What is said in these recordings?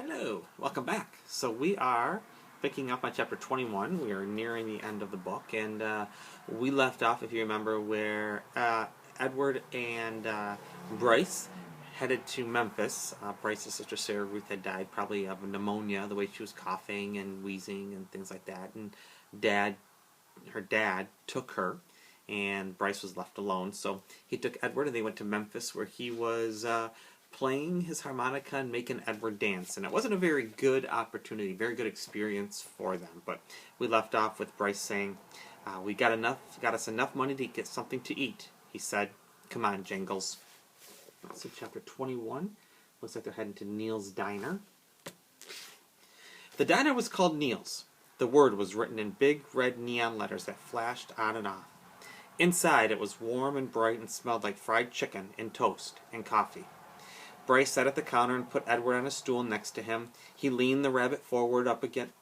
Hello, welcome back. So we are picking up on chapter 21. We are nearing the end of the book, and we left off, if you remember, where Edward and Bryce headed to Memphis. Bryce's sister Sarah Ruth had died, probably of pneumonia, the way she was coughing and wheezing and things like that. And her dad took her, and Bryce was left alone. So he took Edward, and they went to Memphis, where he was playing his harmonica and making Edward dance. And it wasn't a very good opportunity, very good experience for them. But we left off with Bryce saying, "We got us enough money to get something to eat." He said, "Come on, Jingles." So chapter 21 looks like they're heading to Neil's diner. The diner was called Neil's. The word was written in big red neon letters that flashed on and off. Inside, it was warm and bright and smelled like fried chicken and toast and coffee. Bryce sat at the counter and put Edward on a stool next to him. He leaned the rabbit's forehead up against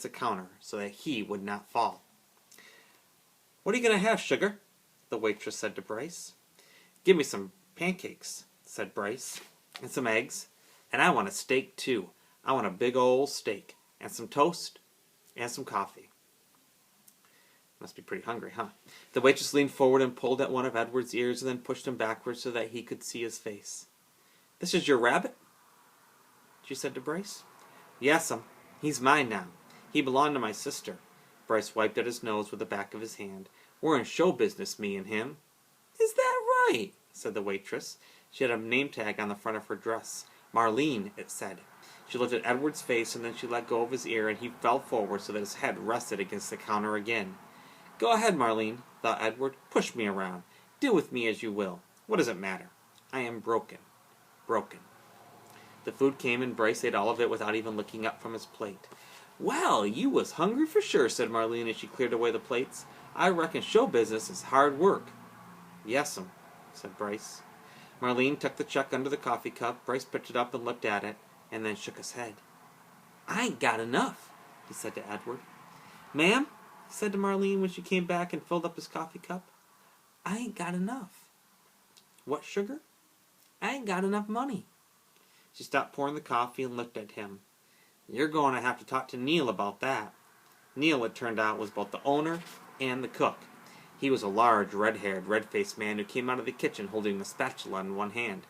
the counter so that he would not fall. "What are you going to have, sugar?" the waitress said to Bryce. "Give me some pancakes," said Bryce, "and some eggs, and I want a steak too. I want a big old steak, and some toast, and some coffee." Must be pretty hungry, huh? The waitress leaned forward and pulled at one of Edward's ears and then pushed him backwards so that he could see his face. "This is your rabbit?" she said to Bryce. "Yes'm. He's mine now. He belonged to my sister." Bryce wiped at his nose with the back of his hand. "We're in show business, me and him." "Is that right?" said the waitress. She had a name tag on the front of her dress. "Marlene," it said. She looked at Edward's face, and then she let go of his ear, and he fell forward so that his head rested against the counter again. "Go ahead, Marlene," thought Edward. "Push me around. Deal with me as you will. What does it matter? I am broken. Broken." The food came, and Bryce ate all of it without even looking up from his plate. "Well, you was hungry for sure," said Marlene as she cleared away the plates. "I reckon show business is hard work." "Yes'm," said Bryce. Marlene tucked the check under the coffee cup. Bryce picked it up and looked at it, and then shook his head. "I ain't got enough," he said to Edward. "Ma'am," he said to Marlene when she came back and filled up his coffee cup, "I ain't got enough." "What, sugar?" "I ain't got enough money." She stopped pouring the coffee and looked at him. "You're going to have to talk to Neil about that." Neil, it turned out, was both the owner and the cook. He was a large, red-haired, red-faced man who came out of the kitchen holding a spatula in one hand.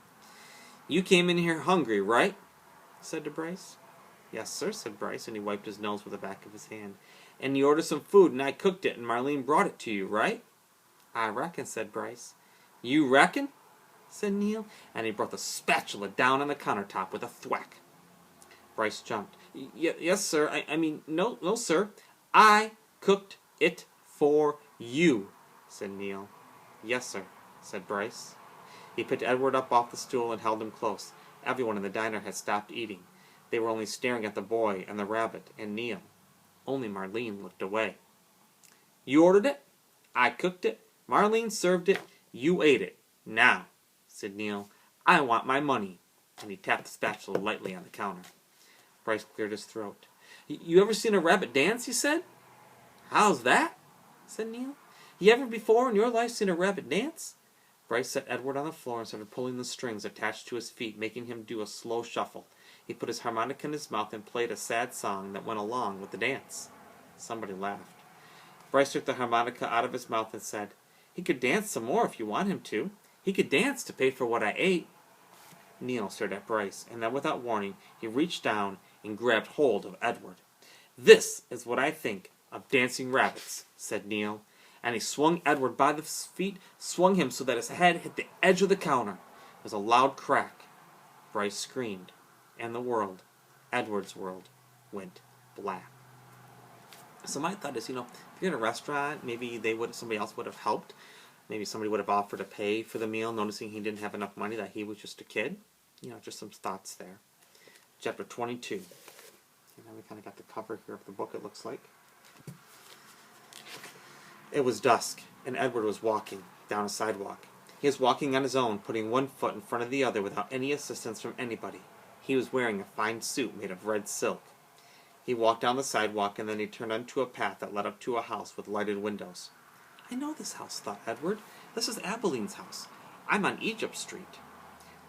"You came in here hungry, right?" he said to Bryce. "Yes, sir," said Bryce, and he wiped his nose with the back of his hand. "And you ordered some food, and I cooked it, and Marlene brought it to you, right?" "I reckon," said Bryce. "You reckon?" said Neil, and he brought the spatula down on the countertop with a thwack. Bryce jumped. Yes, sir. I mean, no, sir. I cooked it for you," said Neil. "Yes, sir," said Bryce. He picked Edward up off the stool and held him close. Everyone in the diner had stopped eating. They were only staring at the boy and the rabbit and Neil. Only Marlene looked away. "You ordered it. I cooked it. Marlene served it. You ate it. Now," said Neil, "I want my money." And he tapped the spatula lightly on the counter. Bryce cleared his throat. "You ever seen a rabbit dance?" he said. "How's that?" said Neil. "You ever before in your life seen a rabbit dance?" Bryce set Edward on the floor and started pulling the strings attached to his feet, making him do a slow shuffle. He put his harmonica in his mouth and played a sad song that went along with the dance. Somebody laughed. Bryce took the harmonica out of his mouth and said, "He could dance some more if you want him to. He could dance to pay for what I ate." Neil stared at Bryce, and then without warning, he reached down and grabbed hold of Edward. "This is what I think of dancing rabbits," said Neil, and he swung Edward by the feet, swung him so that his head hit the edge of the counter. There was a loud crack. Bryce screamed, and the world, Edward's world, went black. So my thought is, if you're in a restaurant, maybe somebody else would have helped. Maybe somebody would have offered to pay for the meal, noticing he didn't have enough money, that he was just a kid. Just some thoughts there. Chapter 22. And now we kind of got the cover here of the book, it looks like. It was dusk, and Edward was walking down a sidewalk. He was walking on his own, putting one foot in front of the other without any assistance from anybody. He was wearing a fine suit made of red silk. He walked down the sidewalk, and then he turned onto a path that led up to a house with lighted windows. "I know this house," thought Edward. "This is Abeline's house. I'm on Egypt Street."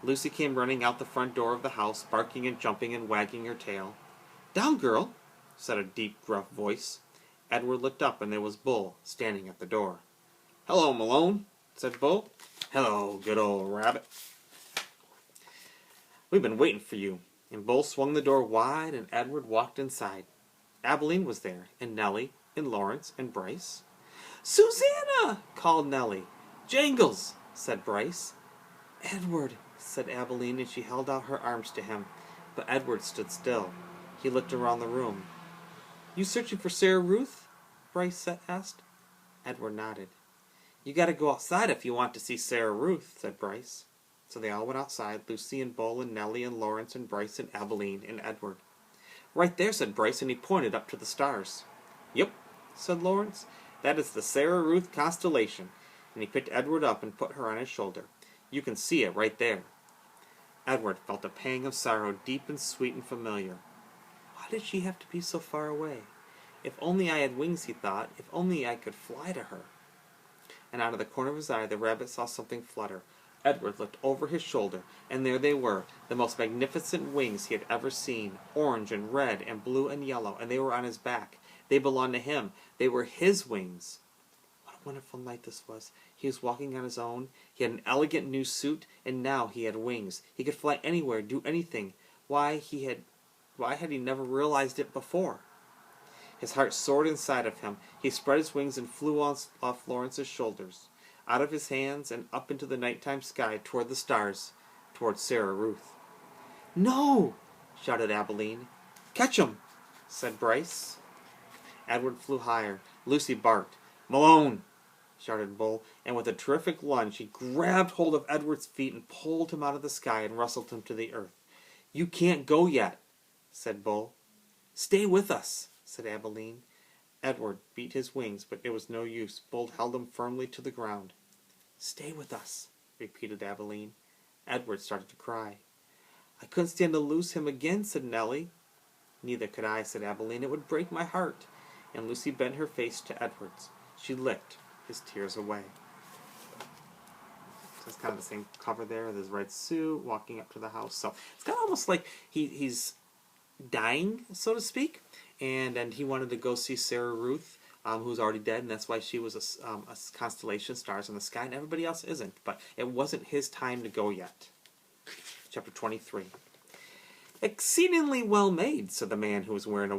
Lucy came running out the front door of the house, barking and jumping and wagging her tail. "Down, girl," said a deep, gruff voice. Edward looked up, and there was Bull standing at the door. "Hello, Malone," said Bull. "Hello, good old rabbit. We've been waiting for you." And Bull swung the door wide, and Edward walked inside. Abilene was there, and Nellie, and Lawrence, and Bryce. "Susanna!" called Nellie. "Jangles!" said Bryce. "Edward!" said Abilene, and she held out her arms to him. But Edward stood still. He looked around the room. "You searching for Sarah Ruth?" Bryce asked. Edward nodded. "You got to go outside if you want to see Sarah Ruth," said Bryce. So they all went outside, Lucy and Bull and Nellie and Lawrence and Bryce and Abilene and Edward. "Right there," said Bryce, and he pointed up to the stars. "Yep," said Lawrence. "That is the Sarah Ruth constellation." And he picked Edward up and put her on his shoulder. "You can see it right there." Edward felt a pang of sorrow, deep and sweet and familiar. Why did she have to be so far away? If only I had wings, he thought. If only I could fly to her. And out of the corner of his eye, the rabbit saw something flutter. Edward looked over his shoulder, and there they were, the most magnificent wings he had ever seen, orange and red and blue and yellow, and they were on his back. They belonged to him. They were his wings. What a wonderful night this was. He was walking on his own. He had an elegant new suit, and now he had wings. He could fly anywhere, do anything. Why had he never realized it before? His heart soared inside of him. He spread his wings and flew off Lawrence's shoulders, out of his hands and up into the nighttime sky toward the stars, toward Sarah Ruth. "No!" shouted Abilene. "Catch 'em!" said Bryce. Edward flew higher. Lucy barked. "Malone!" shouted Bull, and with a terrific lunge he grabbed hold of Edward's feet and pulled him out of the sky and wrestled him to the earth. "You can't go yet," said Bull. "Stay with us," said Abilene. Edward beat his wings, but it was no use. Bull held him firmly to the ground. "Stay with us," repeated Abilene. Edward started to cry. "I couldn't stand to lose him again," said Nellie. "Neither could I," said Abilene. "It would break my heart." And Lucy bent her face to Edward's. She licked his tears away. So it's kind of the same cover there with his red suit, walking up to the house. So it's kind of almost like he's dying, so to speak, and he wanted to go see Sarah Ruth, who's already dead, and that's why she was a constellation, stars in the sky, and everybody else isn't. But it wasn't his time to go yet. Chapter 23. "Exceedingly well made," said the man who was wearing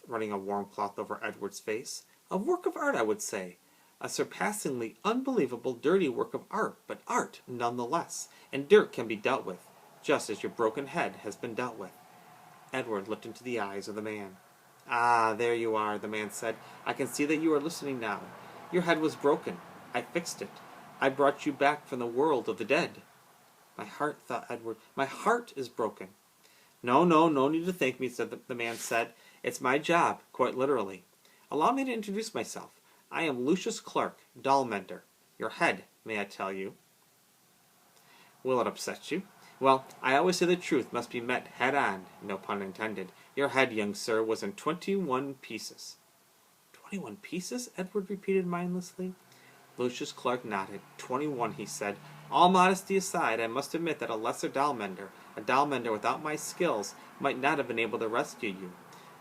running a warm cloth over Edward's face. "A work of art, I would say. A surpassingly unbelievable dirty work of art, but art nonetheless, and dirt can be dealt with, just as your broken head has been dealt with." Edward looked into the eyes of the man. "Ah, there you are," the man said. "I can see that you are listening now. Your head was broken. I fixed it. I brought you back from the world of the dead." "My heart," thought Edward, "my heart is broken." No need to thank me," the man said. "It's my job, quite literally. Allow me to introduce myself. I am Lucius Clark, doll mender. Your head, may I tell you?" "Will it upset you?" "Well, I always say the truth must be met head on, no pun intended. Your head, young sir, was in 21 pieces. 21 pieces?" Edward repeated mindlessly. Lucius Clark nodded. 21, he said. "All modesty aside, I must admit that a lesser doll mender without my skills, might not have been able to rescue you.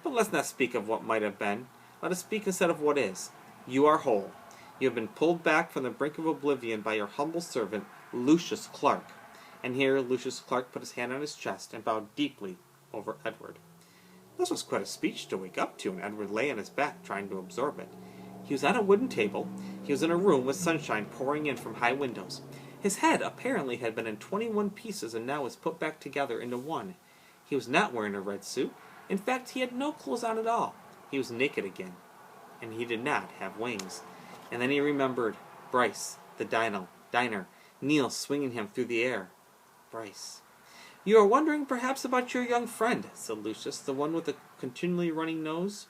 But let's not speak of what might have been. Let us speak instead of what is. You are whole. You have been pulled back from the brink of oblivion by your humble servant, Lucius Clark." And here Lucius Clark put his hand on his chest and bowed deeply over Edward. This was quite a speech to wake up to, and Edward lay on his back trying to absorb it. He was at a wooden table. He was in a room with sunshine pouring in from high windows. His head apparently had been in 21 pieces and now was put back together into one. He was not wearing a red suit. In fact, he had no clothes on at all. He was naked again. And he did not have wings. And then he remembered Bryce, the diner, Neil swinging him through the air. Bryce. "You are wondering perhaps about your young friend," said Lucius, "the one with the continually running nose?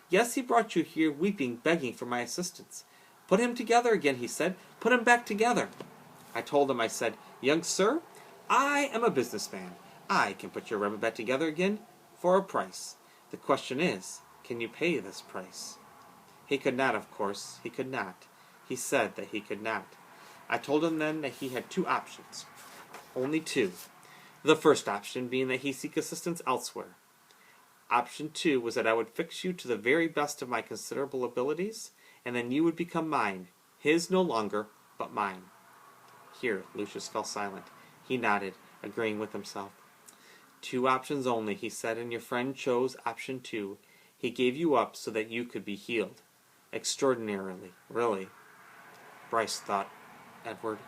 Yes, he brought you here weeping, begging for my assistance. 'Put him together again,' he said. 'Put him back together.' I told him, I said, 'Young sir, I am a businessman. I can put your rabbit back together again for a price. The question is, can you pay this price?' He could not, of course. He could not. He said that he could not. I told him then that he had two options. Only two. The first option being that he seek assistance elsewhere. Option 2 was that I would fix you to the very best of my considerable abilities, and then you would become mine, his no longer, but mine. Here Lucius fell silent. He nodded, agreeing with himself. Two options only, he said, and your friend chose option 2. He gave you up so that you could be healed. Extraordinarily, really. Bryce thought Edward.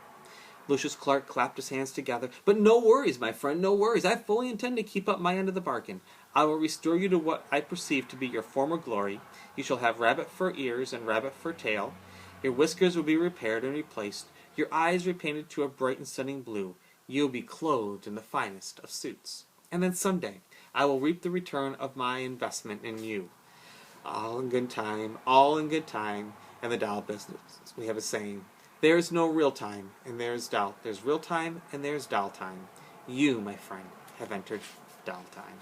Lucius Clark clapped his hands together. But no worries, my friend, no worries. I fully intend to keep up my end of the bargain. I will restore you to what I perceive to be your former glory. You shall have rabbit fur ears and rabbit fur tail. Your whiskers will be repaired and replaced. Your eyes repainted to a bright and stunning blue. You will be clothed in the finest of suits. And then someday I will reap the return of my investment in you. All in good time, all in good time, and the doll business. We have a saying. There is no real time, and there is doll. There's real time, and there's doll time. You, my friend, have entered doll time.